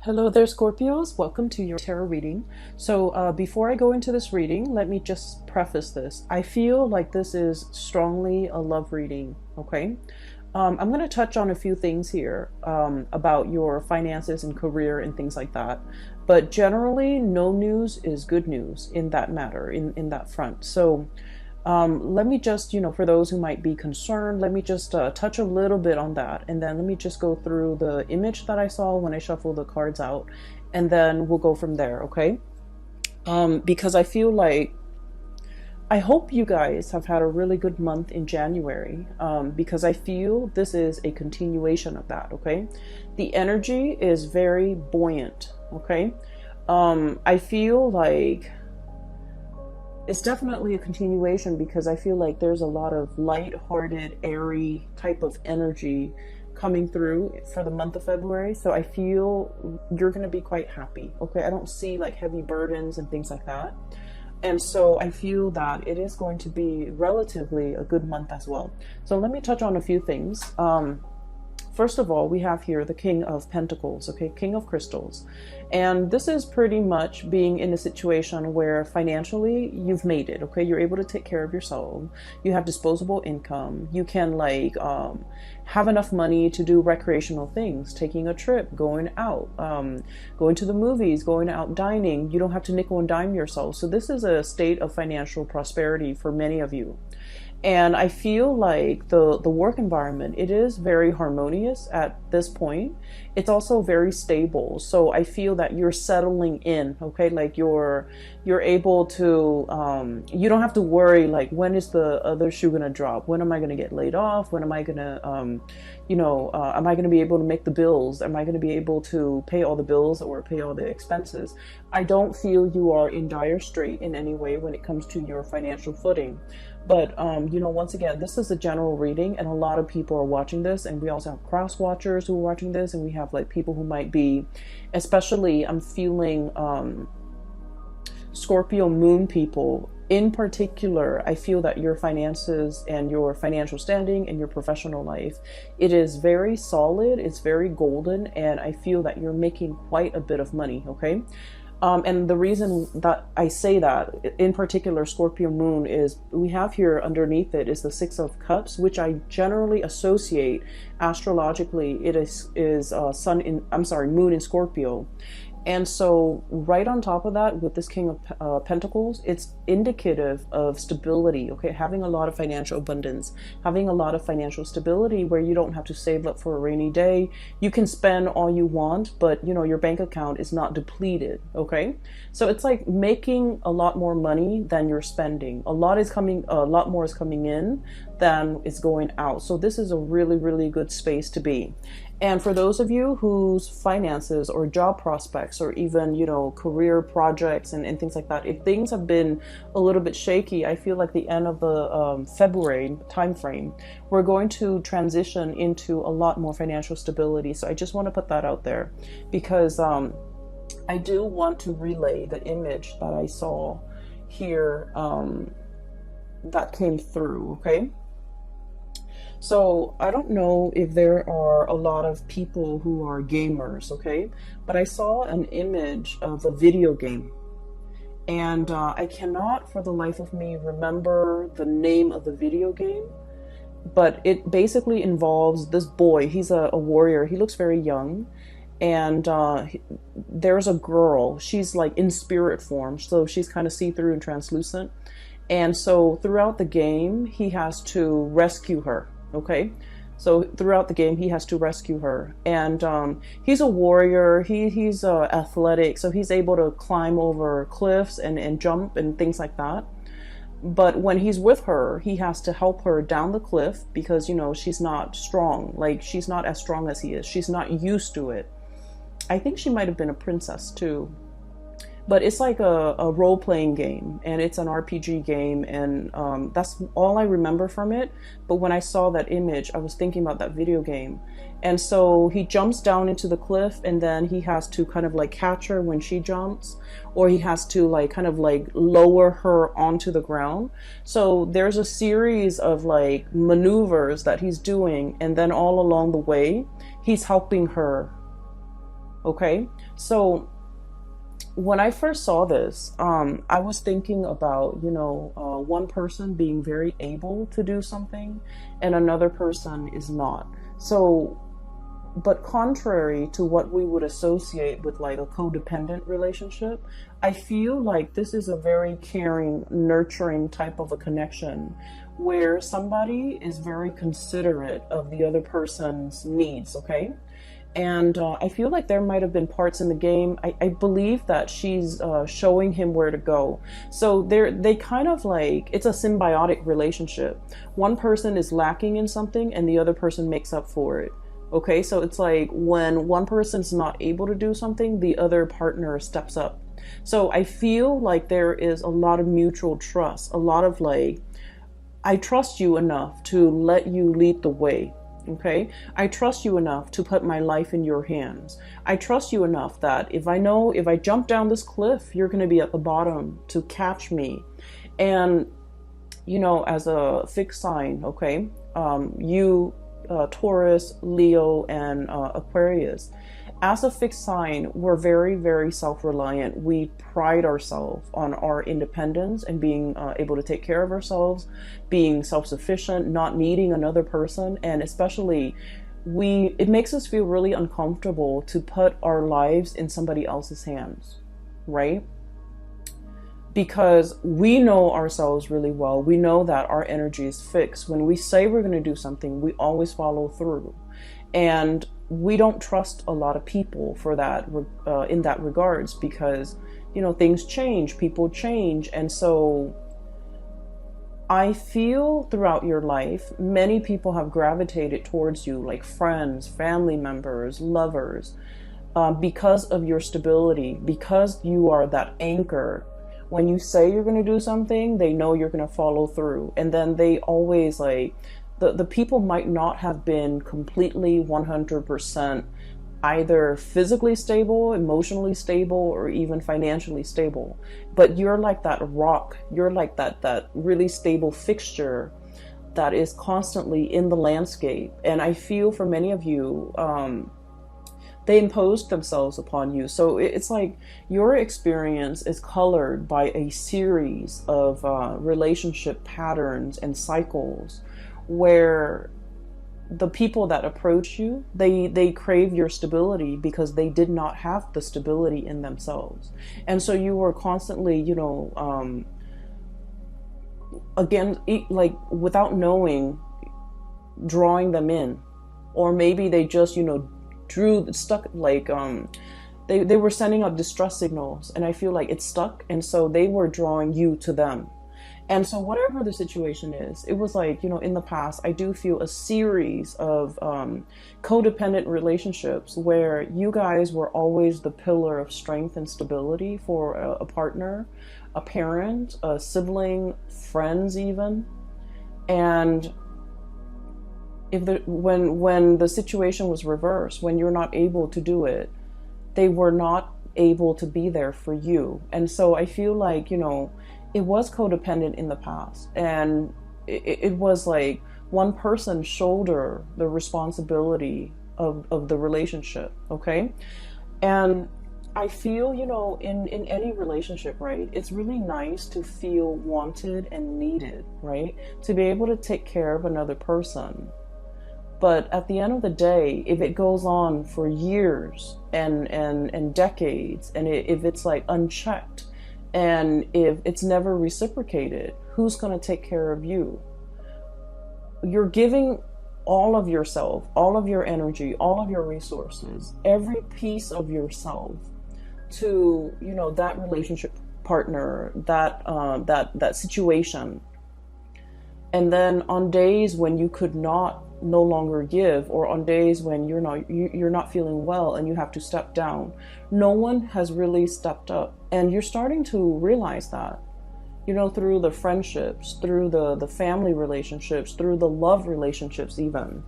Hello there, Scorpios. Welcome to your tarot reading. So before I go into this reading, let me just preface this. I feel like this is strongly a love reading, okay? I'm going to touch on a few things here about your finances and career and things like that. But generally, no news is good news in that matter, in that front. So let me just, for those who might be concerned, let me just touch a little bit on that. And then let me just go through the image that I saw when I shuffled the cards out. And then we'll go from there, okay? Because I feel like, I hope you guys have had a really good month in January, because I feel this is a continuation of that, okay? The energy is very buoyant, okay? I feel like it's definitely a continuation because I feel like there's a lot of light-hearted, airy type of energy coming through for the month of February. So I feel you're going to be quite happy. Okay, I don't see like heavy burdens and things like that. And so I feel that it is going to be relatively a good month as well. So let me touch on a few things. First of all, we have here the King of Pentacles, okay, King of Crystals. And this is pretty much being in a situation where financially you've made it, okay? You're able to take care of yourself. You have disposable income. You can like have enough money to do recreational things, taking a trip, going out, going to the movies, going out dining. You don't have to nickel and dime yourself. So this is a state of financial prosperity for many of you. And I feel like the work environment, it is very harmonious at this point. It's also very stable. So I feel that you're settling in, okay? Like you're able to, you don't have to worry like, when is the other shoe gonna drop? When am I gonna get laid off? When am I gonna, am I gonna be able to make the bills? Am I gonna be able to pay all the bills or pay all the expenses? I don't feel you are in dire strait in any way when it comes to your financial footing. But, once again, this is a general reading and a lot of people are watching this, and we also have cross watchers who are watching this, and we have like people who might be, especially I'm feeling Scorpio moon people in particular. I feel that your finances and your financial standing and your professional life, it is very solid, it's very golden, and I feel that you're making quite a bit of money, okay? And the reason that I say that, in particular, Scorpio moon, is we have here underneath it is the Six of Cups, which I generally associate astrologically. It is moon in Scorpio. And so right on top of that, with this King of Pentacles, it's indicative of stability, okay? Having a lot of financial abundance, having a lot of financial stability where you don't have to save up for a rainy day. You can spend all you want, but your bank account is not depleted, okay? So it's like making a lot more money than you're spending. A lot more is coming in than is going out. So this is a really, really good space to be. And for those of you whose finances or job prospects or even, career projects and things like that, if things have been a little bit shaky, I feel like the end of the February timeframe, we're going to transition into a lot more financial stability. So I just want to put that out there because I do want to relay the image that I saw here that came through, okay? So I don't know if there are a lot of people who are gamers, okay? But I saw an image of a video game. And I cannot for the life of me remember the name of the video game. But it basically involves this boy. He's a warrior. He looks very young. And there's a girl. She's like in spirit form. So she's kind of see-through and translucent. And so throughout the game, he has to rescue her. Okay, so throughout the game, he has to rescue her, and he's a warrior. He's athletic, so he's able to climb over cliffs and jump and things like that. But when he's with her, he has to help her down the cliff because she's not strong. Like she's not as strong as he is. She's not used to it. I think she might have been a princess too. But it's like a role-playing game, and it's an RPG game, and that's all I remember from it. But when I saw that image, I was thinking about that video game. And so he jumps down into the cliff, and then he has to kind of like catch her when she jumps, or he has to like kind of like lower her onto the ground. So there's a series of like maneuvers that he's doing, and then all along the way, he's helping her Okay, so when I first saw this, I was thinking about, one person being very able to do something and another person is not. So, but contrary to what we would associate with like a codependent relationship, I feel like this is a very caring, nurturing type of a connection where somebody is very considerate of the other person's needs, okay? And I feel like there might have been parts in the game. I believe that she's showing him where to go. So they kind of like, it's a symbiotic relationship. One person is lacking in something and the other person makes up for it. Okay, so it's like when one person's not able to do something, the other partner steps up. So I feel like there is a lot of mutual trust, a lot of like, I trust you enough to let you lead the way. Okay, I trust you enough to put my life in your hands. I trust you enough that if I jump down this cliff, you're going to be at the bottom to catch me. And, as a fixed sign, okay, you, Taurus, Leo, and Aquarius, as a fixed sign, we're very, very self-reliant. We pride ourselves on our independence and being able to take care of ourselves, being self-sufficient, not needing another person. And especially it makes us feel really uncomfortable to put our lives in somebody else's hands, right? Because we know ourselves really well. We know that our energy is fixed. When we say we're going to do something, we always follow through. And we don't trust a lot of people for that, in that regards, because, things change, people change. And so I feel throughout your life, many people have gravitated towards you, like friends, family members, lovers, because of your stability, because you are that anchor. When you say you're going to do something, they know you're going to follow through. And then they always like, the people might not have been completely 100% either physically stable, emotionally stable, or even financially stable. But you're like that rock. You're like that really stable fixture that is constantly in the landscape. And I feel for many of you, they imposed themselves upon you. So it's like your experience is colored by a series of relationship patterns and cycles where the people that approach you, they crave your stability because they did not have the stability in themselves. And so you were constantly, again, like without knowing, drawing them in. Or maybe they just, stuck, like, they were sending out distress signals, and I feel like it stuck, and so they were drawing you to them. And so whatever the situation is, it was like, in the past, I do feel a series of codependent relationships where you guys were always the pillar of strength and stability for a partner, a parent, a sibling, friends even. And when the situation was reversed, when you're not able to do it, they were not able to be there for you. And so I feel like, it was codependent in the past, and it was like one person shoulder the responsibility of the relationship. Okay. And I feel, in any relationship, right, it's really nice to feel wanted and needed, right, to be able to take care of another person. But at the end of the day, if it goes on for years and decades, and if it's like unchecked, and if it's never reciprocated, who's going to take care of you? You're giving all of yourself, all of your energy, all of your resources, every piece of yourself to, that relationship partner, that situation. And then on days when you could no longer give, or on days when you're not feeling well and you have to step down, no one has really stepped up. And you're starting to realize that, through the friendships, through the family relationships, through the love relationships even.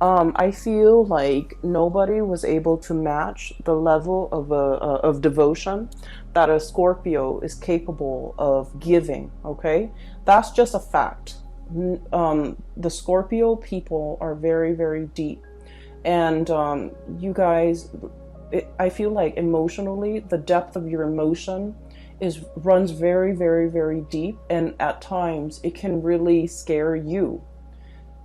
I feel like nobody was able to match the level of devotion that a Scorpio is capable of giving. Okay, that's just a fact. The Scorpio people are very, very deep, and you guys, I feel like emotionally, the depth of your emotion runs very, very, very deep, and at times it can really scare you.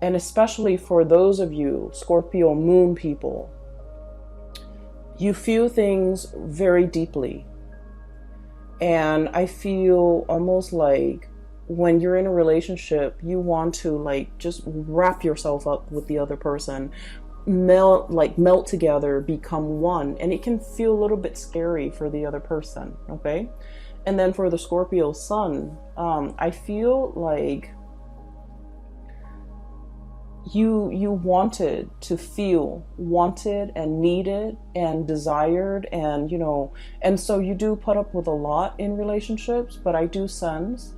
And especially for those of you Scorpio moon people, you feel things very deeply. And I feel almost like when you're in a relationship, you want to like just wrap yourself up with the other person, melt together, become one. And it can feel a little bit scary for the other person. Okay. And then for the Scorpio sun, I feel like you wanted to feel wanted and needed and desired, and and so you do put up with a lot in relationships, but I do sense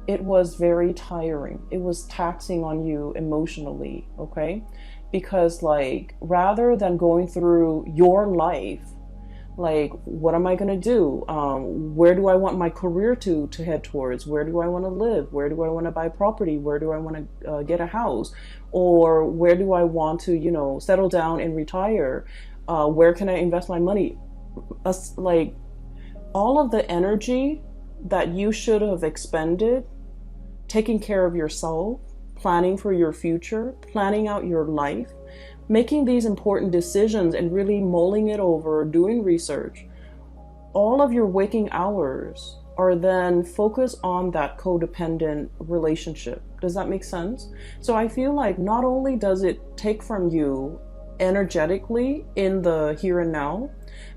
it was very tiring. It was taxing on you emotionally, okay? Because like rather than going through your life, like what am I going to do, where do I want my career to head towards, where do I want to live, where do I want to buy property, where do I want to get a house, or where do I want to settle down and retire, where can I invest my money, like all of the energy that you should have expended taking care of yourself, planning for your future, planning out your life, making these important decisions and really mulling it over, doing research. All of your waking hours are then focused on that codependent relationship. Does that make sense? So I feel like not only does it take from you energetically in the here and now,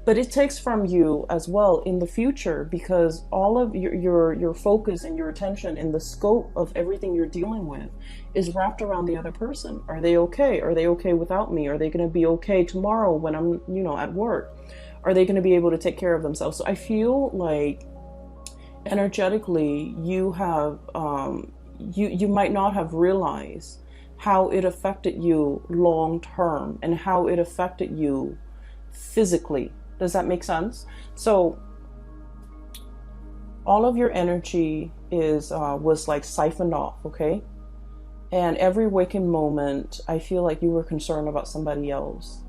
but it takes from you as well in the future, because all of your focus and your attention and the scope of everything you're dealing with is wrapped around the other person. Are they okay? Are they okay without me? Are they going to be okay tomorrow when I'm at work? Are they going to be able to take care of themselves? So I feel like energetically you have you might not have realized how it affected you long term and how it affected you physically. Does that make sense? So all of your energy was like siphoned off, okay? And every waking moment, I feel like you were concerned about somebody else.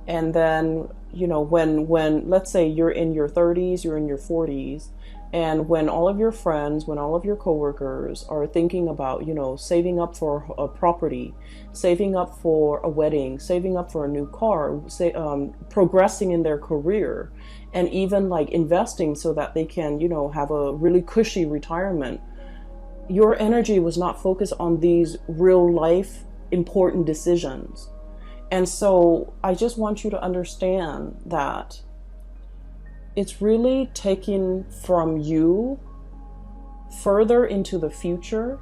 And then, when let's say you're in your 30s, you're in your 40s, and when all of your friends, when all of your coworkers are thinking about, saving up for a property, saving up for a wedding, saving up for a new car, progressing in their career, and even like investing so that they can, have a really cushy retirement, your energy was not focused on these real life important decisions. And so I just want you to understand that it's really taking from you further into the future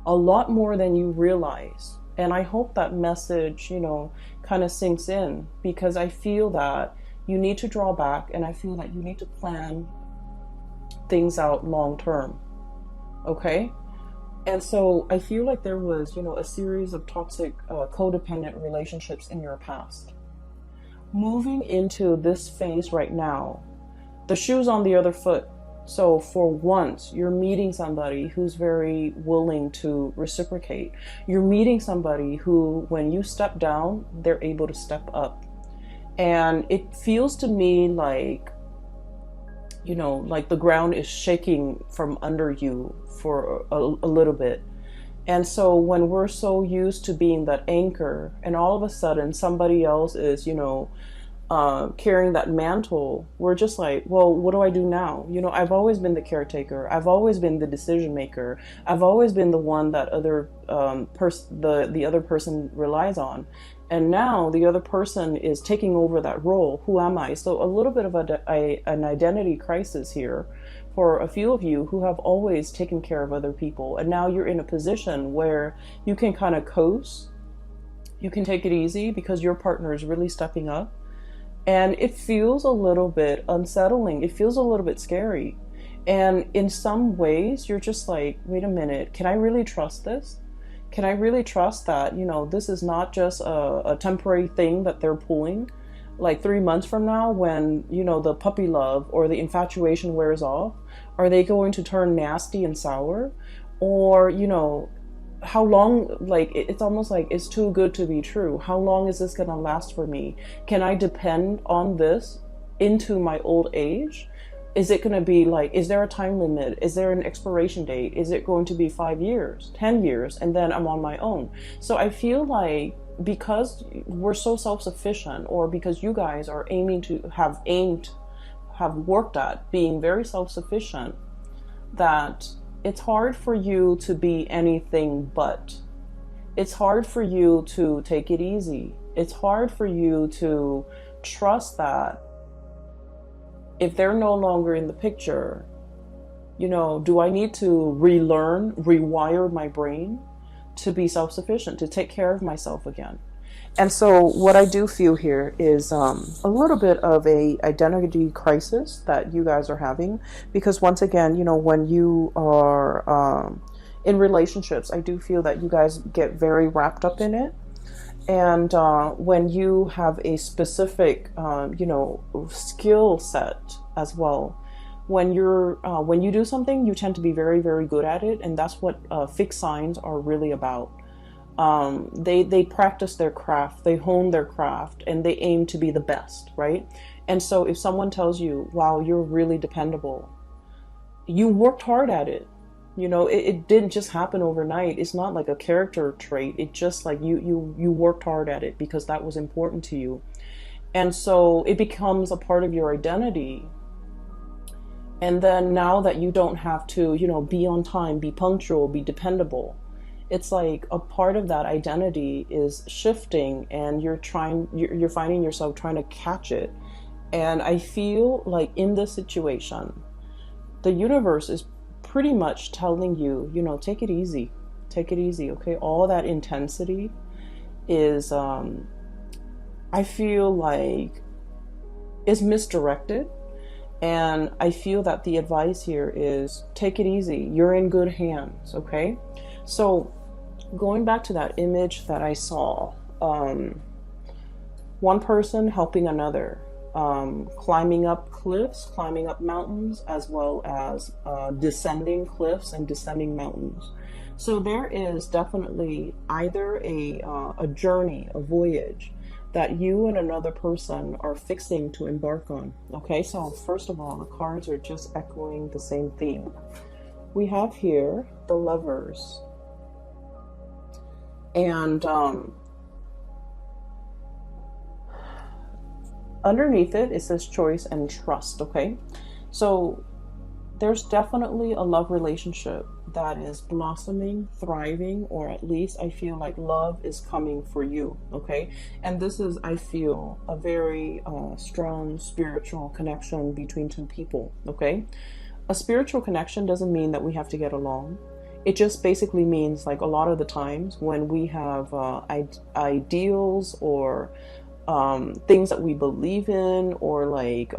a lot more than you realize. And I hope that message, kind of sinks in, because I feel that you need to draw back, and I feel that you need to plan things out long term. Okay? And so I feel like there was, a series of toxic, codependent relationships in your past. Moving into this phase right now, the shoe's on the other foot. So for once, you're meeting somebody who's very willing to reciprocate. You're meeting somebody who, when you step down, they're able to step up. And it feels to me like, like the ground is shaking from under you for a little bit. And so when we're so used to being that anchor, and all of a sudden somebody else is, carrying that mantle, we're just like, well, what do I do now? I've always been the caretaker. I've always been the decision maker. I've always been the one that the other person relies on. And now the other person is taking over that role. Who am I? So a little bit of an identity crisis here for a few of you who have always taken care of other people. And now you're in a position where you can kind of coast. You can take it easy because your partner is really stepping up. And it feels a little bit unsettling. It feels a little bit scary. And in some ways, you're just like, wait a minute, can I really trust this? Can I really trust that, this is not just a temporary thing that they're pulling? Like 3 months from now, when, the puppy love or the infatuation wears off, are they going to turn nasty and sour? Or, how long, like it's almost like it's too good to be true. How long is this going to last for me? Can I depend on this into my old age? Is it going to be like, is there a time limit? Is there an expiration date? Is it going to be 5 years, 10 years, and then I'm on my own? So I feel like because we're so self-sufficient, or because you guys are have worked at being very self-sufficient, that it's hard for you to be anything but. It's hard for you to take it easy. It's hard for you to trust that if they're no longer in the picture, you know, do I need to relearn, rewire my brain to be self-sufficient, to take care of myself again? And so what I do feel here is a little bit of a identity crisis that you guys are having, because once again, you know, when you are in relationships, I do feel that you guys get very wrapped up in it. And when you have a specific, you know, skill set as well, when you do something, you tend to be very, very good at it. And that's what fixed signs are really about. They practice their craft, they hone their craft, and they aim to be the best, right? And so if someone tells you, wow, you're really dependable, you worked hard at it. You know, it didn't just happen overnight. It's not like a character trait. It just like you worked hard at it because that was important to you. And so it becomes a part of your identity. And then now that you don't have to, you know, be on time, be punctual, be dependable, it's like a part of that identity is shifting, and you're finding yourself trying to catch it. And I feel like in this situation, the universe is pretty much telling you, you know, take it easy, okay? All that intensity is, I feel like, is misdirected. And I feel that the advice here is take it easy. You're in good hands, okay? So going back to that image that I saw, one person helping another, climbing up cliffs, climbing up mountains, as well as descending cliffs and descending mountains. So there is definitely either a journey, a voyage that you and another person are fixing to embark on. Okay, so first of all, the cards are just echoing the same theme. We have here the Lovers. And underneath it says choice and trust, okay? So there's definitely a love relationship that is blossoming, thriving, or at least I feel like love is coming for you, okay? And this is, I feel, a very strong spiritual connection between two people, okay? A spiritual connection doesn't mean that we have to get along. It just basically means, like, a lot of the times when we have ideals or things that we believe in, or like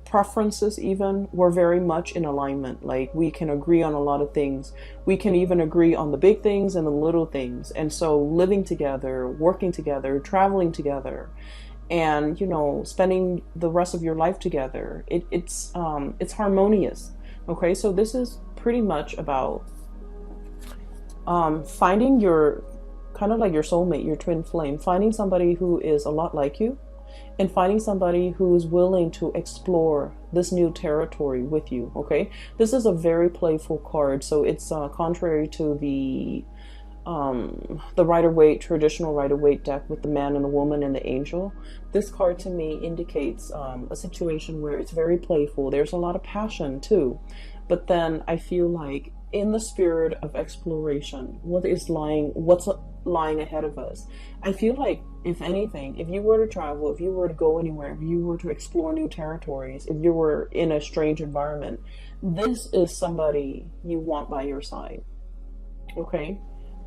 preferences even, we're very much in alignment. Like, we can agree on a lot of things. We can even agree on the big things and the little things. And so living together, working together, traveling together, and, you know, spending the rest of your life together, it's harmonious. Okay, so this is pretty much about finding your, kind of like your soulmate, your twin flame, finding somebody who is a lot like you, and finding somebody who's willing to explore this new territory with you, okay? This is a very playful card, so it's contrary to the Rider-Waite, traditional Rider-Waite deck with the man and the woman and the angel. This card to me indicates a situation where it's very playful. There's a lot of passion too, but then I feel like in the spirit of exploration, what's lying ahead of us. I feel like, if anything, if you were to travel, if you were to go anywhere, if you were to explore new territories, if you were in a strange environment, this is somebody you want by your side. Okay?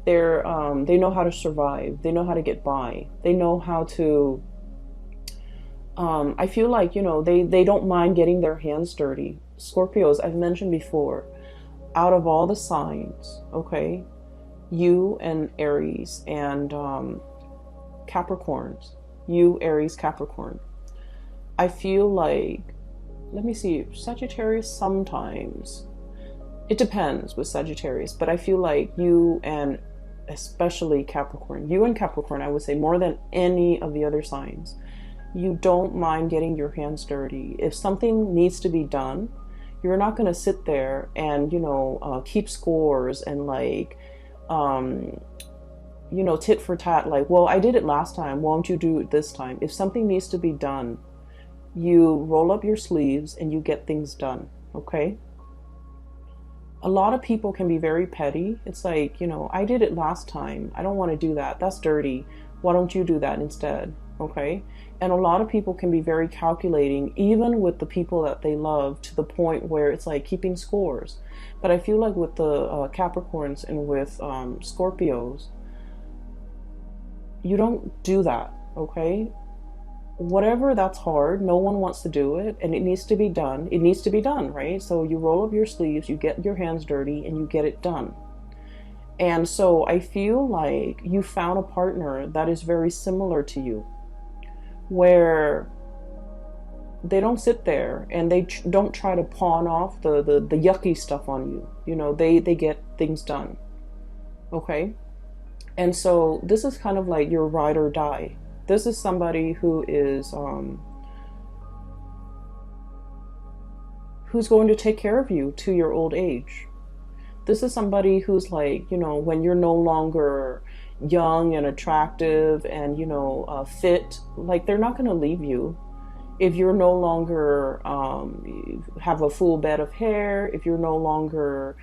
They know how to survive. They know how to get by. They know how to, I feel like, you know, they don't mind getting their hands dirty. Scorpios, I've mentioned before, out of all the signs, okay, you and Aries and Capricorns, you, Aries, Capricorn, I feel like, let me see, Sagittarius sometimes, it depends with Sagittarius, but I feel like you and especially Capricorn. You and Capricorn, I would say, more than any of the other signs, you don't mind getting your hands dirty. If something needs to be done, you're not going to sit there and, keep scores and like, tit for tat, like, well, I did it last time, won't you do it this time? If something needs to be done, you roll up your sleeves and you get things done, okay? A lot of people can be very petty. It's like, I did it last time. I don't want to do that. That's dirty. Why don't you do that instead? Okay. And a lot of people can be very calculating, even with the people that they love, to the point where it's like keeping scores. But I feel like with the Capricorns and with Scorpios, you don't do that. Okay. Whatever that's hard, no one wants to do it, and it needs to be done. It needs to be done, right? So you roll up your sleeves, you get your hands dirty, and you get it done. And so I feel like you found a partner that is very similar to you, where they don't sit there and they don't try to pawn off the yucky stuff on you. They get things done. Okay? And so this is kind of like your ride or die. This is somebody who is who's going to take care of you to your old age. This is somebody who's like, when you're no longer young and attractive and, fit, like they're not going to leave you. If you're no longer have a full bed of hair, if you're no longer,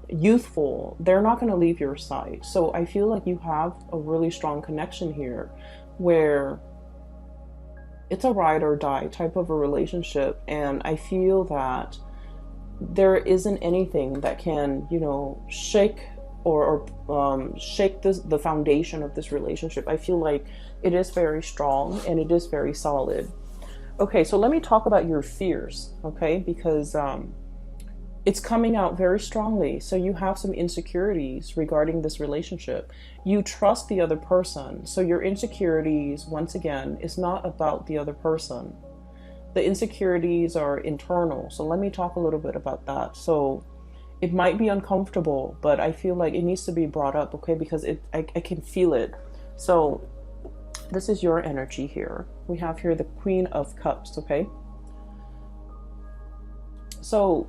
youthful, they're not going to leave your side. So I feel like you have a really strong connection here where it's a ride or die type of a relationship. And I feel that there isn't anything that can, shake or shake the foundation of this relationship. I feel like it is very strong and it is very solid. Okay, so let me talk about your fears, okay? Because it's coming out very strongly. So you have some insecurities regarding this relationship. You trust the other person. So your insecurities, once again, is not about the other person. The insecurities are internal. So let me talk a little bit about that. So it might be uncomfortable, but I feel like it needs to be brought up, okay? Because I can feel it. So this is your energy here. We have here the Queen of Cups, okay? So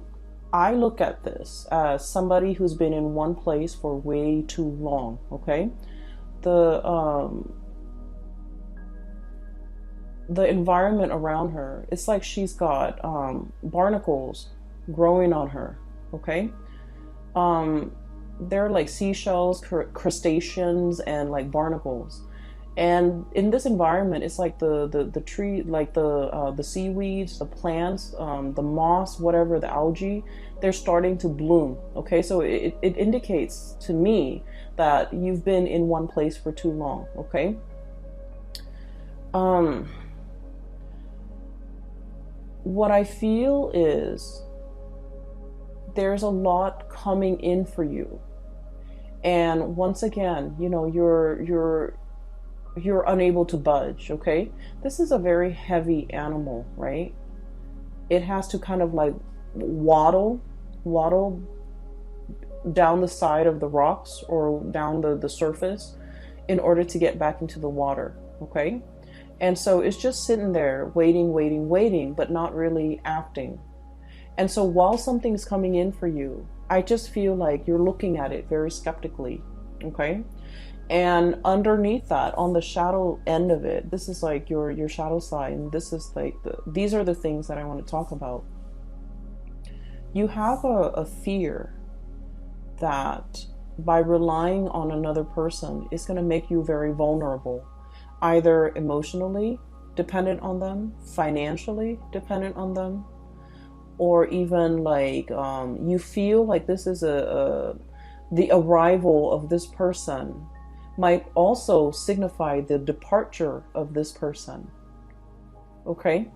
I look at this as somebody who's been in one place for way too long, okay? The environment around her, it's like she's got barnacles growing on her, okay? They're like seashells, crustaceans, and like barnacles. And in this environment, it's like the tree, like the seaweeds, the plants, the moss, whatever, the algae, they're starting to bloom. Okay, so it indicates to me that you've been in one place for too long. Okay. What I feel is there's a lot coming in for you, and once again, you're unable to budge, okay? This is a very heavy animal, right? It has to kind of like waddle down the side of the rocks or down the surface in order to get back into the water, okay? And so it's just sitting there waiting, but not really acting. And so while something's coming in for you, I just feel like you're looking at it very skeptically, okay? And underneath that, on the shadow end of it, this is like your shadow side, and this is like these are the things that I want to talk about. You have a fear that by relying on another person, it's going to make you very vulnerable, either emotionally dependent on them, financially dependent on them, or even like you feel like this is the arrival of this person might also signify the departure of this person, okay?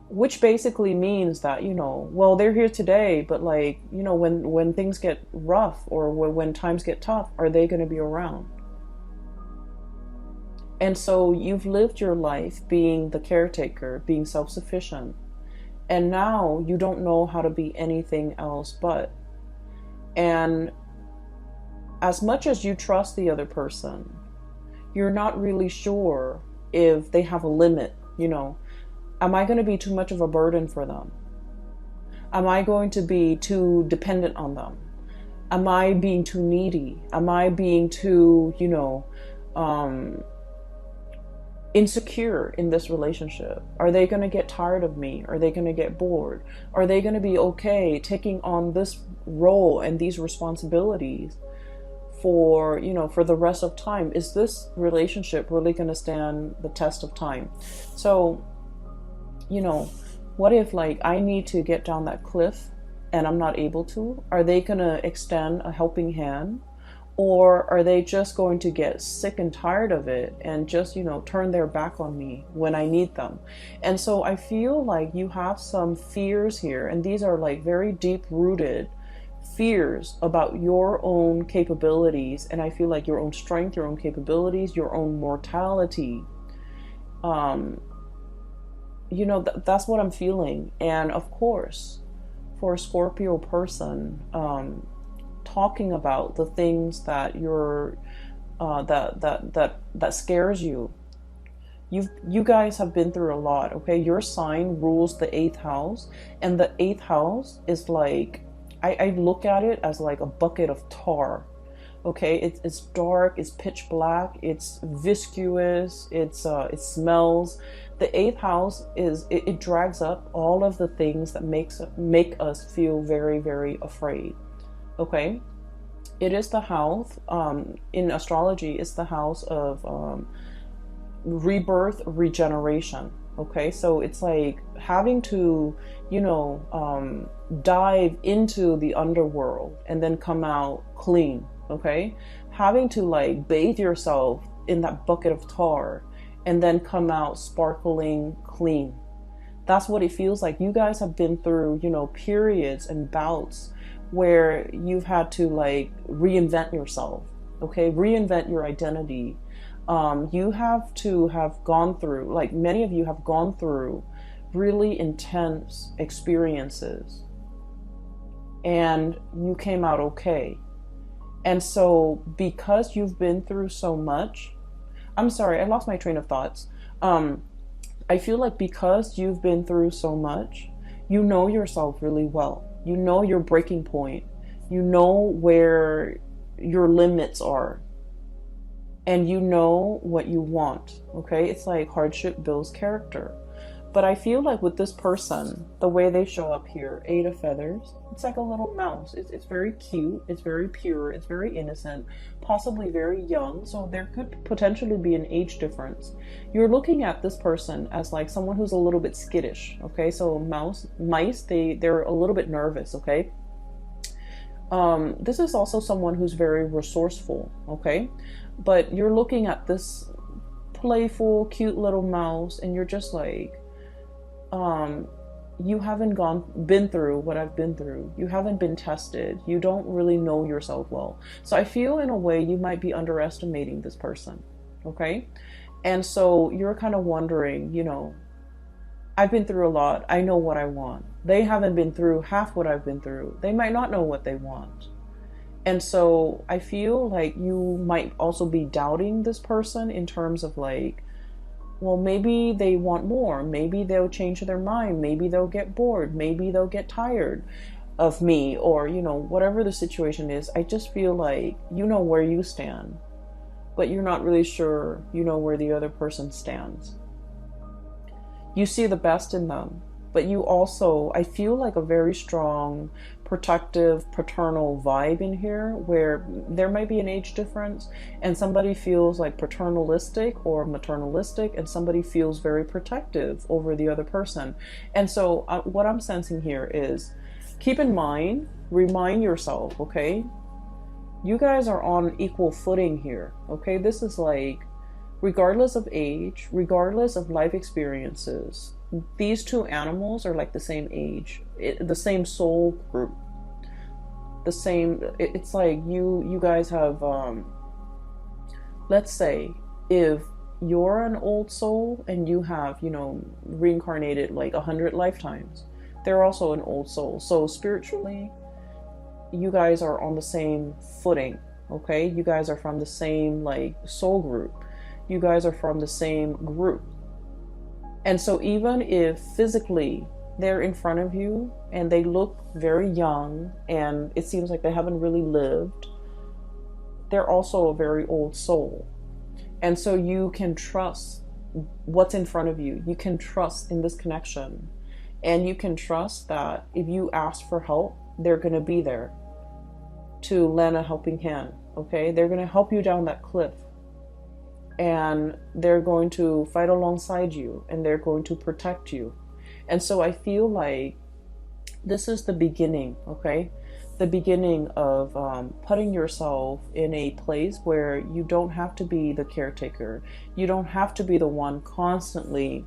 Which basically means that, well, they're here today, but like, when things get rough or when times get tough, are they going to be around? And so you've lived your life being the caretaker, being self-sufficient, and now you don't know how to be anything else but. And as much as you trust the other person, you're not really sure if they have a limit. Am I going to be too much of a burden for them? Am I going to be too dependent on them? Am I being too needy? Am I being too, insecure in this relationship? Are they going to get tired of me? Are they going to get bored? Are they going to be okay taking on this role and these responsibilities for the rest of time? Is this relationship really going to stand the test of time? So, what if I need to get down that cliff and I'm not able to? Are they going to extend a helping hand? Or are they just going to get sick and tired of it and just, turn their back on me when I need them? And so I feel like you have some fears here, and these are very deep rooted fears about your own capabilities. And I feel like your own strength, your own capabilities, your own mortality. That's what I'm feeling. And of course, for a Scorpio person, talking about the things that you're that scares you. You guys have been through a lot, okay? Your sign rules the 8th house, and the 8th house is I look at it as a bucket of tar. Okay, it's dark, it's pitch black, it's viscous, it smells. The 8th house it drags up all of the things that make us feel very, very afraid. Okay, it is the house, in astrology, it's the house of rebirth, regeneration. Okay, so it's having to, dive into the underworld and then come out clean. Okay, having to bathe yourself in that bucket of tar and then come out sparkling clean. That's what it feels like. You guys have been through, periods and bouts where you've had to reinvent yourself. Okay, reinvent your identity. You have to have gone through, many of you have gone through really intense experiences, and you came out okay. And so because you've been through so much, I'm sorry, I lost my train of thoughts. I feel like because you've been through so much, you know yourself really well. You know your breaking point. You know where your limits are. And you know what you want. Okay? It's hardship builds character. But I feel like with this person, the way they show up here, 8 of feathers, it's like a little mouse. It's very cute. It's very pure. It's very innocent, possibly very young. So there could potentially be an age difference. You're looking at this person as someone who's a little bit skittish. Okay, so mice, they're a little bit nervous. Okay. This is also someone who's very resourceful. Okay, but you're looking at this playful, cute little mouse, and you're just you haven't been through what I've been through. You haven't been tested. You don't really know yourself well. So I feel in a way you might be underestimating this person. Okay. And so you're kind of wondering, I've been through a lot. I know what I want. They haven't been through half what I've been through. They might not know what they want. And so I feel like you might also be doubting this person in terms of well, maybe they want more. Maybe they'll change their mind. Maybe they'll get bored. Maybe they'll get tired of me, or, whatever the situation is. I just feel like you know where you stand, but you're not really sure where the other person stands. You see the best in them, but you also, I feel like a very strong protective paternal vibe in here, where there might be an age difference and somebody feels paternalistic or maternalistic, and somebody feels very protective over the other person. And so what I'm sensing here is, keep in mind, remind yourself, okay, you guys are on equal footing here. Okay, this is regardless of age, regardless of life experiences, these two animals are the same age, the same soul group, the same. It's you guys have, let's say if you're an old soul and you have, reincarnated 100 lifetimes, they're also an old soul. So spiritually, you guys are on the same footing. Okay, you guys are from the same like soul group. You guys are from the same group. And so even if physically they're in front of you and they look very young and it seems like they haven't really lived, they're also a very old soul. And so you can trust what's in front of you. You can trust in this connection. And you can trust that if you ask for help, they're going to be there to lend a helping hand. Okay? They're going to help you down that cliff. And they're going to fight alongside you. And they're going to protect you. And so I feel like this is the beginning, okay? The beginning of putting yourself in a place where you don't have to be the caretaker. You don't have to be the one constantly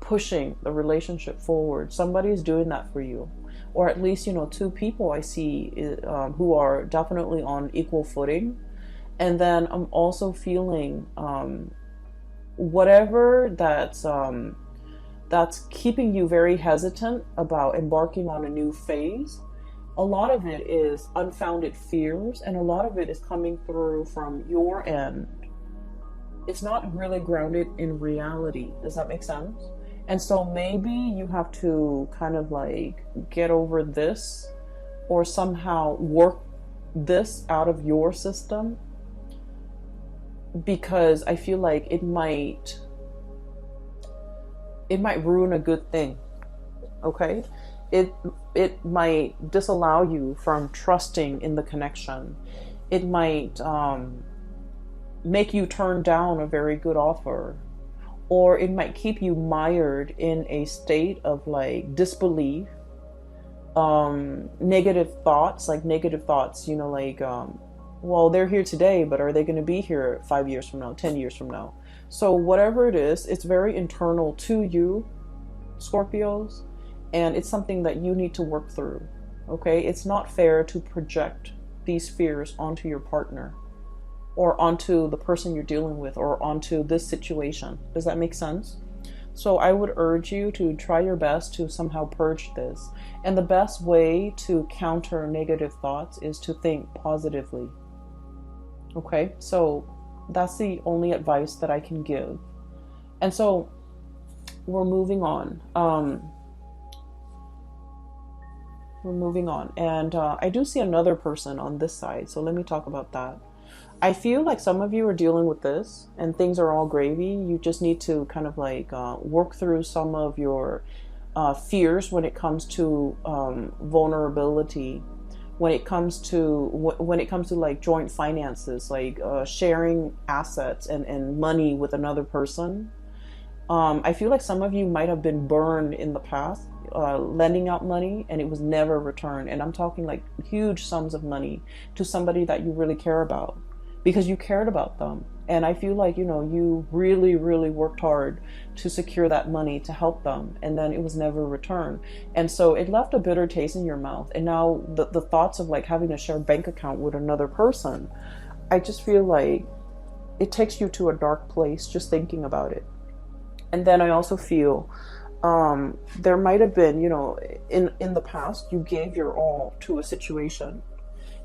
pushing the relationship forward. Somebody's doing that for you. Or at least, two people I see who are definitely on equal footing. And then I'm also feeling whatever that's keeping you very hesitant about embarking on a new phase. A lot of it is unfounded fears, and a lot of it is coming through from your end. It's not really grounded in reality. Does that make sense? And so maybe you have to kind of like get over this or somehow work this out of your system, because I feel like it might ruin a good thing. Okay? It might disallow you from trusting in the connection. It might make you turn down a very good offer, or it might keep you mired in a state of like disbelief, negative thoughts, well, they're here today, but are they going to be here 5 years from now, 10 years from now? So whatever it is, it's very internal to you, Scorpios, and it's something that you need to work through, okay? It's not fair to project these fears onto your partner or onto the person you're dealing with or onto this situation. Does that make sense? So I would urge you to try your best to somehow purge this. And the best way to counter negative thoughts is to think positively. Okay, so that's the only advice that I can give. And so we're moving on. And I do see another person on this side. So let me talk about that. I feel like some of you are dealing with this and things are all gravy. You just need to kind of like work through some of your fears when it comes to vulnerability. When it comes to like joint finances, like sharing assets and money with another person. I feel like some of you might have been burned in the past, lending out money and it was never returned. And I'm talking like huge sums of money to somebody that you really care about, because you cared about them. And I feel like, you really, really worked hard to secure that money to help them. And then it was never returned. And so it left a bitter taste in your mouth. And now the thoughts of like having to share a bank account with another person, I just feel like it takes you to a dark place just thinking about it. And then I also feel there might have been, in the past, you gave your all to a situation.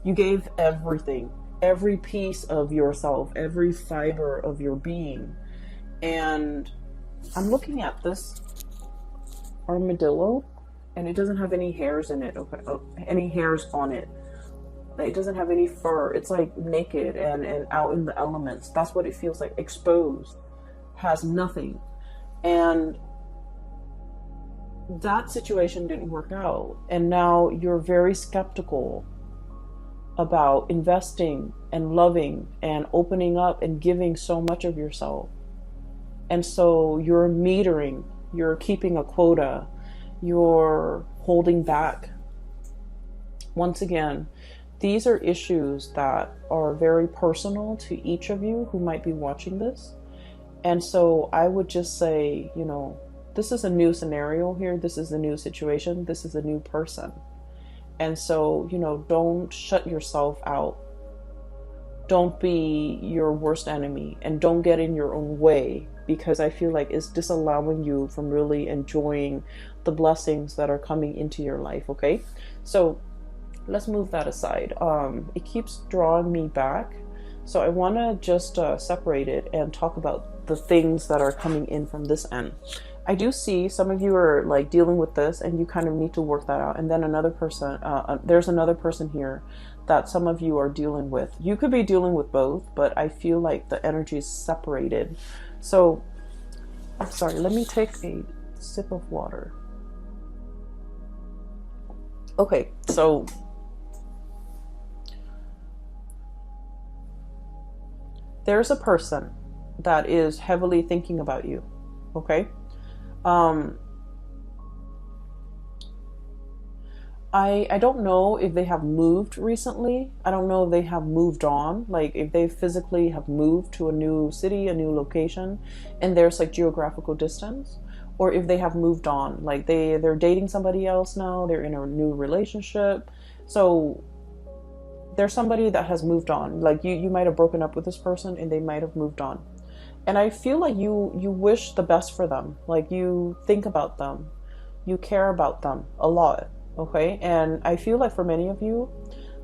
You gave everything. Every piece of yourself, every fiber of your being. And I'm looking at this armadillo and it doesn't have any hairs in it, okay? Any hairs on it. It doesn't have any fur. It's like naked and out in the elements. That's what it feels like, exposed. Has nothing. And that situation didn't work out. And now you're very skeptical about investing and loving and opening up and giving so much of yourself. And so you're metering, you're keeping a quota, you're holding back. Once again, these are issues that are very personal to each of you who might be watching this. And so I would just say, this is a new scenario here. This is a new situation. This is a new person. And so, don't shut yourself out. Don't be your worst enemy and don't get in your own way, because I feel like it's disallowing you from really enjoying the blessings that are coming into your life, okay? So let's move that aside. It keeps drawing me back So I want to just separate it and talk about the things that are coming in from this end. I do see some of you are like dealing with this and you kind of need to work that out. And then another person, there's another person here that some of you are dealing with. You could be dealing with both, but I feel like the energy is separated. So, I'm sorry, let me take a sip of water. Okay, so there's a person that is heavily thinking about you, okay? I don't know if they have moved recently. I don't know if they have moved on, like if they physically have moved to a new city, a new location, and there's like geographical distance, or if they have moved on, like they're dating somebody else now, they're in a new relationship. So there's somebody that has moved on. Like you might have broken up with this person and they might have moved on. And I feel like you wish the best for them. Like you think about them. You care about them a lot. Okay? And I feel like for many of you,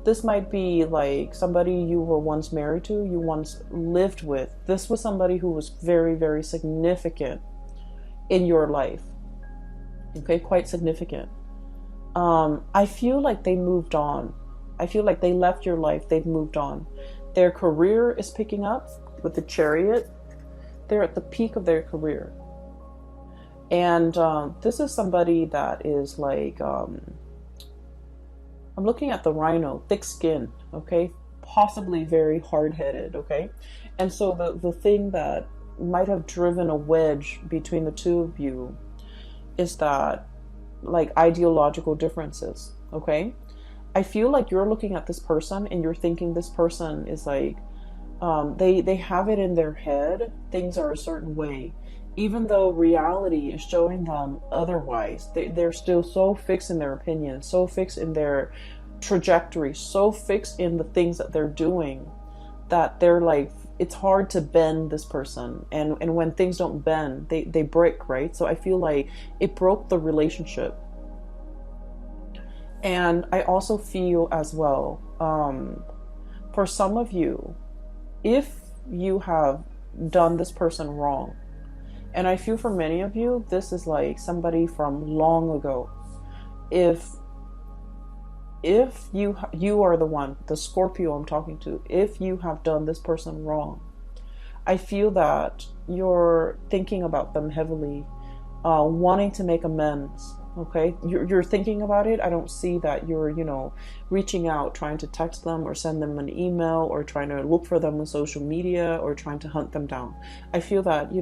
this might be like somebody you were once married to, you once lived with. This was somebody who was very, very significant in your life. Okay? Quite significant. I feel like they moved on. I feel like they left your life. They've moved on. Their career is picking up with the Chariot. They're at the peak of their career. And this is somebody that is like, I'm looking at the Rhino, thick skin, okay? Possibly very hard-headed, okay? And so the thing that might have driven a wedge between the two of you is that, like, ideological differences, okay? I feel like you're looking at this person and you're thinking this person is like, they have it in their head, things are a certain way, even though reality is showing them otherwise. They're still so fixed in their opinion, so fixed in their trajectory, so fixed in the things that they're doing, that they're like, it's hard to bend this person. And when things don't bend, they break, right? So I feel like it broke the relationship. And I also feel as well, for some of you, if you have done this person wrong, and I feel for many of you, this is like somebody from long ago. If you are the one, the Scorpio I'm talking to, if you have done this person wrong, I feel that you're thinking about them heavily, wanting to make amends. Okay, you're thinking about it. I don't see that you're, reaching out, trying to text them or send them an email or trying to look for them on social media or trying to hunt them down. I feel that,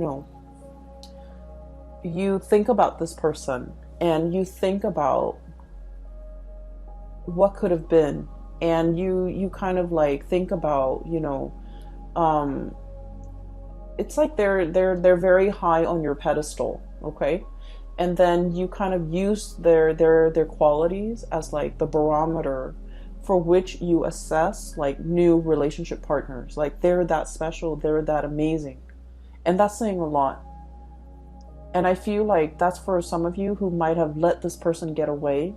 you think about this person and you think about what could have been, and you kind of like think about, it's like they're very high on your pedestal, okay? And then you kind of use their qualities as like the barometer for which you assess like new relationship partners. Like they're that special, they're that amazing. And that's saying a lot. And I feel like that's for some of you who might have let this person get away.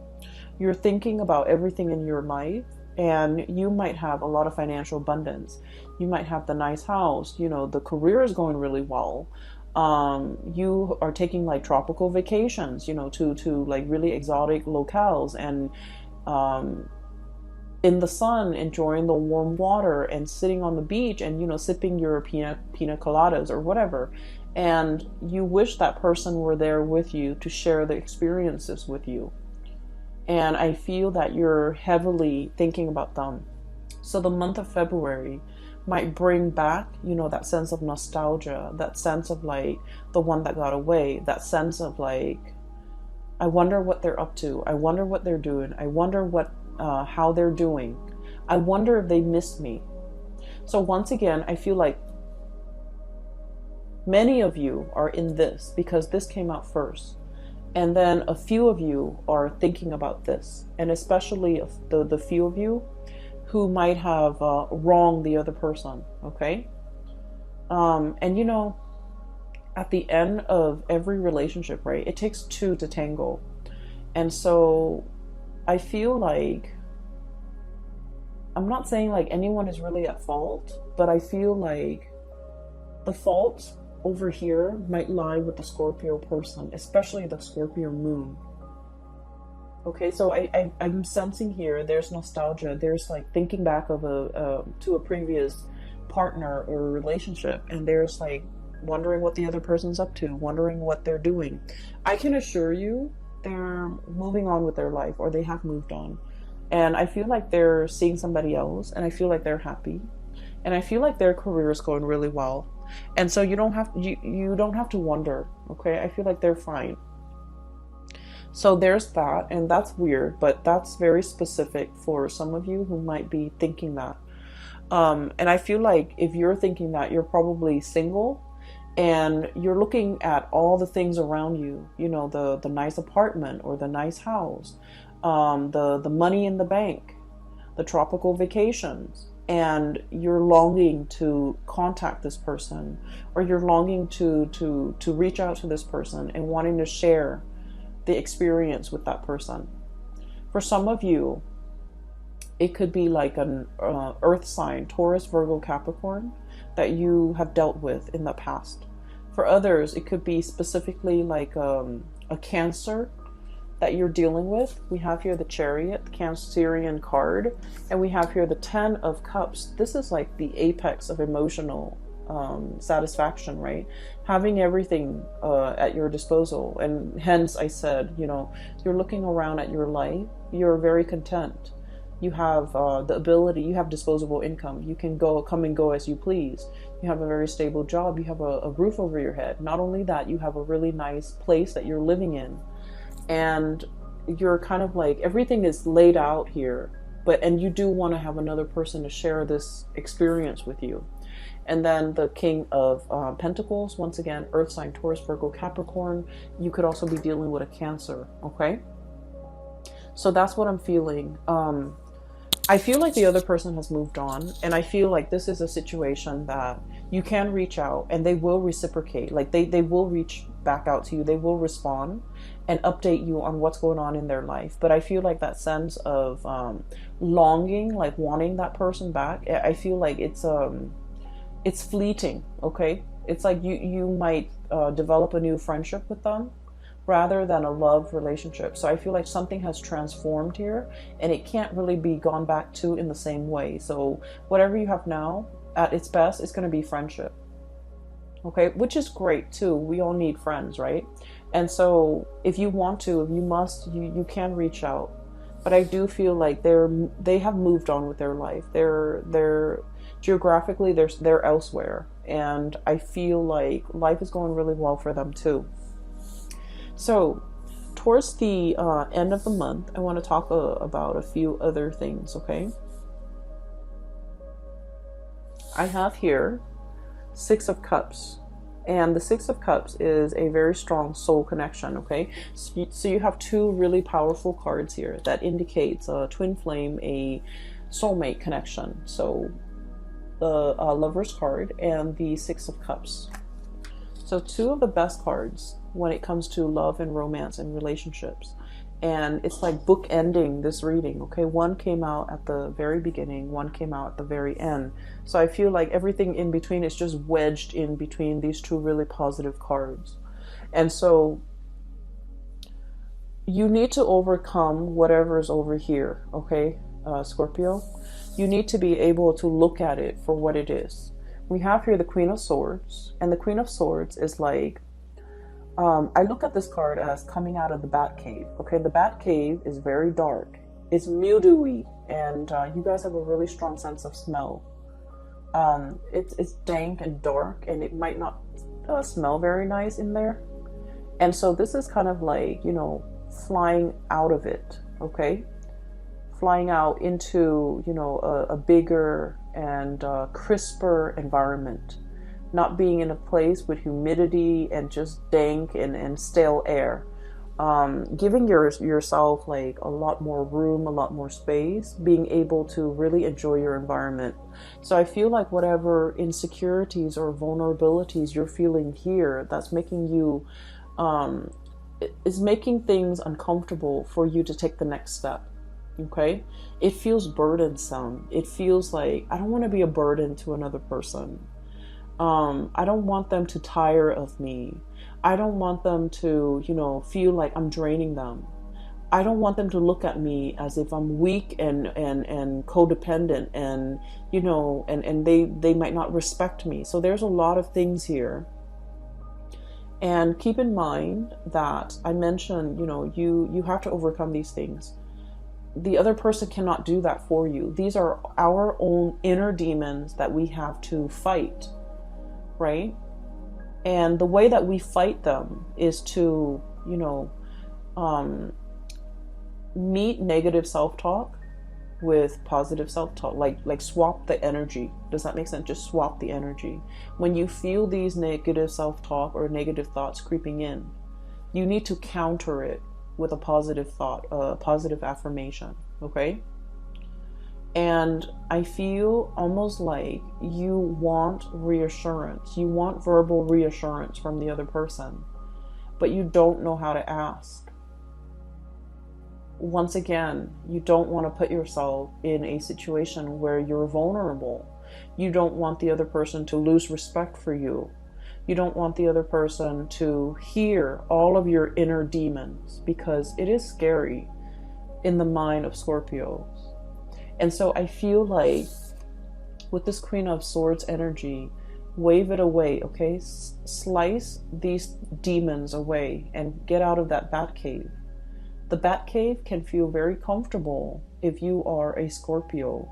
You're thinking about everything in your life, and you might have a lot of financial abundance. You might have the nice house, the career is going really well. You are taking like tropical vacations, to like really exotic locales, and in the sun, enjoying the warm water and sitting on the beach and, sipping your pina coladas or whatever. And you wish that person were there with you to share the experiences with you. And I feel that you're heavily thinking about them. So the month of February might bring back, that sense of nostalgia, that sense of like the one that got away, that sense of like, I wonder what they're up to. I wonder what they're doing. I wonder how they're doing. I wonder if they missed me. So once again, I feel like many of you are in this because this came out first. And then a few of you are thinking about this, and especially the few of you who might have wronged the other person, okay? And at the end of every relationship, right, it takes two to tango. And so I feel like I'm not saying like anyone is really at fault, but I feel like the fault over here might lie with the Scorpio person, especially the Scorpio moon. Okay, so I'm sensing here there's nostalgia. There's like thinking back of to a previous partner or relationship, and there's like wondering what the other person's up to, wondering what they're doing. I can assure you they're moving on with their life, or they have moved on. And I feel like they're seeing somebody else, and I feel like they're happy. And I feel like their career is going really well. And so you don't have to wonder, okay? I feel like they're fine. So there's that, and that's weird, but that's very specific for some of you who might be thinking that. And I feel like if you're thinking that, you're probably single, and you're looking at all the things around you, you know, the nice apartment or the nice house, the money in the bank, the tropical vacations, and you're longing to contact this person, or you're longing to reach out to this person and wanting to share the experience with that person. For some of you, it could be like an earth sign, Taurus, Virgo, Capricorn, that you have dealt with in the past. For others, it could be specifically like a Cancer that you're dealing with. We have here the Chariot, the Cancerian card, and we have here the Ten of Cups. This is like the apex of emotional satisfaction, right? Having everything at your disposal. And hence I said, you know, you're looking around at your life, you're very content. You have the ability, you have disposable income. You can come and go as you please. You have a very stable job. You have a roof over your head. Not only that, you have a really nice place that you're living in. And you're kind of like, everything is laid out here. And you do want to have another person to share this experience with you. And then the King of Pentacles, once again, Earth sign, Taurus, Virgo, Capricorn. You could also be dealing with a Cancer, okay? So that's what I'm feeling. I feel like the other person has moved on, and I feel like this is a situation that you can reach out and they will reciprocate. Like they will reach back out to you. They will respond and update you on what's going on in their life. But I feel like that sense of longing, like wanting that person back, I feel like it's fleeting, okay? It's like you might develop a new friendship with them rather than a love relationship. So I feel like something has transformed here, and it can't really be gone back to in the same way. So whatever you have now, at its best, it's going to be friendship. Okay, which is great too. We all need friends, right? And so if you want to, if you must, you can reach out. But I do feel like they have moved on with their life. They're geographically they're elsewhere, and I feel like life is going really well for them too. So towards the end of the month, I want to talk about a few other things, okay? I have here Six of Cups, and the Six of Cups is a very strong soul connection, okay? So you have two really powerful cards here that indicates a twin flame, a soulmate connection. So the Lover's card and the Six of Cups. So two of the best cards when it comes to love and romance and relationships. And it's like bookending this reading, okay? One came out at the very beginning, one came out at the very end. So I feel like everything in between is just wedged in between these two really positive cards. And so you need to overcome whatever is over here, okay, Scorpio? You need to be able to look at it for what it is. We have here the Queen of Swords, and the Queen of Swords is like, I look at this card as coming out of the Bat Cave. Okay, the Bat Cave is very dark. It's mildewy, and you guys have a really strong sense of smell. It's dank and dark, and it might not smell very nice in there. And so this is kind of like, you know, flying out of it, okay? Flying out into, you know, a bigger and crisper environment. Not being in a place with humidity and just dank and stale air. Giving yourself like a lot more room, a lot more space, being able to really enjoy your environment. So I feel like whatever insecurities or vulnerabilities you're feeling here, that's making you, is making things uncomfortable for you to take the next step. Okay, it feels burdensome. It feels like I don't want to be a burden to another person. I don't want them to tire of me. I don't want them to, feel like I'm draining them. I don't want them to look at me as if I'm weak and codependent, and and they might not respect me. So there's a lot of things here. And keep in mind that I mentioned, you have to overcome these things. The other person cannot do that for you. These are our own inner demons that we have to fight, right? And the way that we fight them is to, meet negative self-talk with positive self-talk, like swap the energy. Does that make sense? Just swap the energy. When you feel these negative self-talk or negative thoughts creeping in, you need to counter it with a positive thought, a positive affirmation. Okay? And I feel almost like you want reassurance. You want verbal reassurance from the other person, but you don't know how to ask. Once again, you don't want to put yourself in a situation where you're vulnerable. You don't want the other person to lose respect for you. You don't want the other person to hear all of your inner demons, because it is scary in the mind of Scorpios. And so I feel like with this Queen of Swords energy, wave it away, okay? Slice these demons away and get out of that bat cave. The bat cave can feel very comfortable if you are a Scorpio.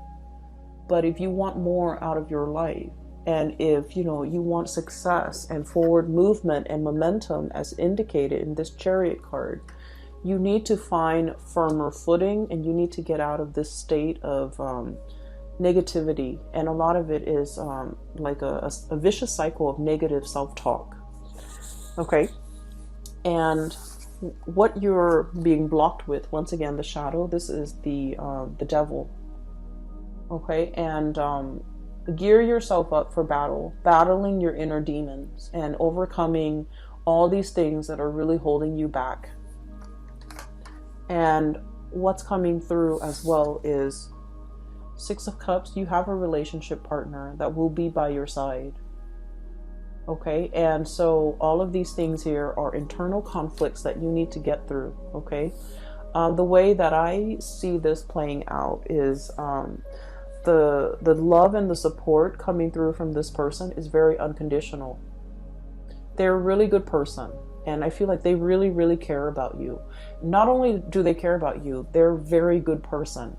But if you want more out of your life, and if you want success and forward movement and momentum as indicated in this Chariot card, you need to find firmer footing, and you need to get out of this state of negativity. And a lot of it is like a vicious cycle of negative self-talk. Okay? And what you're being blocked with, once again, the shadow, this is the devil. Okay? And gear yourself up for battling your inner demons and overcoming all these things that are really holding you back. And what's coming through as well is Six of Cups. You have a relationship partner that will be by your side. Okay, and so all of these things here are internal conflicts that you need to get through. Okay, the way that I see this playing out is the love and the support coming through from this person is very unconditional. They're a really good person, and I feel like they really, really care about you. Not only do they care about you, they're a very good person.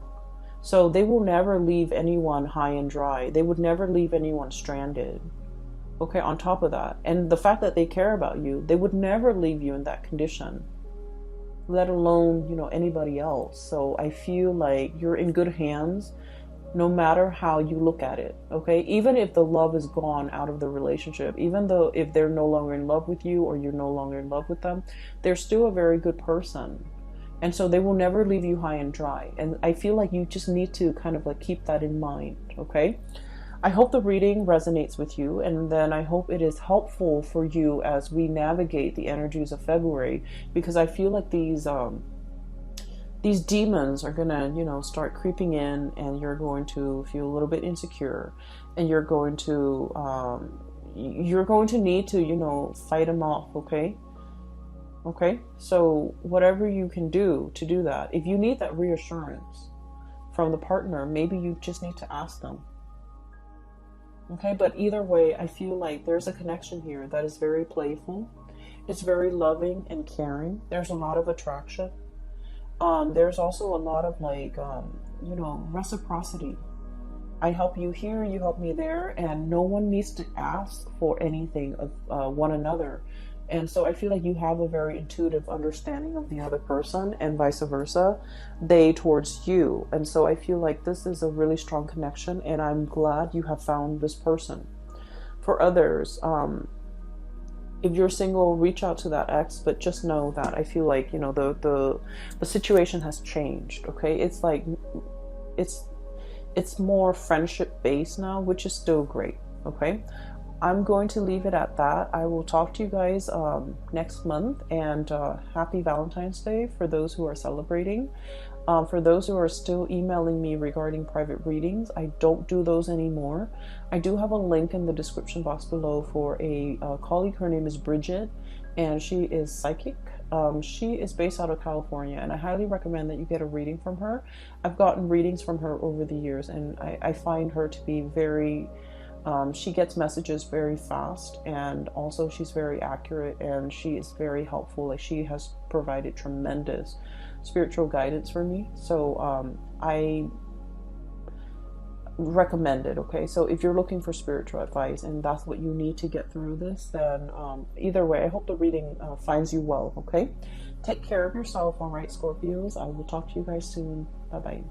So they will never leave anyone high and dry. They would never leave anyone stranded. Okay, on top of that, and the fact that they care about you, they would never leave you in that condition, let alone, anybody else. So I feel like you're in good hands, no matter how you look at it. Okay, even if the love is gone out of the relationship, even though if they're no longer in love with you or you're no longer in love with them, they're still a very good person. And so they will never leave you high and dry. And I feel like you just need to kind of like keep that in mind. Okay, I hope the reading resonates with you, and then I hope it is helpful for you as we navigate the energies of February, because I feel like these demons are gonna, start creeping in, and you're going to feel a little bit insecure, and you're going to need to, fight them off. Okay. Okay. So whatever you can do to do that, if you need that reassurance from the partner, maybe you just need to ask them. Okay, but either way, I feel like there's a connection here that is very playful. It's very loving and caring. There's a lot of attraction. There's also a lot of reciprocity. I help you here, you help me there, and no one needs to ask for anything of one another. And so I feel like you have a very intuitive understanding of the other person, and vice versa, they towards you. And so I feel like this is a really strong connection, and I'm glad you have found this person. For others, if you're single, reach out to that ex, but just know that I feel like, the situation has changed. Okay, it's like it's more friendship based now, which is still great. Okay. I'm going to leave it at that. I will talk to you guys next month, and happy Valentine's Day for those who are celebrating. For those who are still emailing me regarding private readings, I don't do those anymore. I do have a link in the description box below for a colleague. Her name is Bridget, and she is psychic. She is based out of California, and I highly recommend that you get a reading from her. I've gotten readings from her over the years, and I find her to be very, she gets messages very fast, and also she's very accurate, and she is very helpful. Like, she has provided tremendous spiritual guidance for me. So I recommend it. Okay, so if you're looking for spiritual advice and that's what you need to get through this, then either way, I hope the reading finds you well. Okay, take care of yourself. All right, Scorpios, I will talk to you guys soon. Bye bye.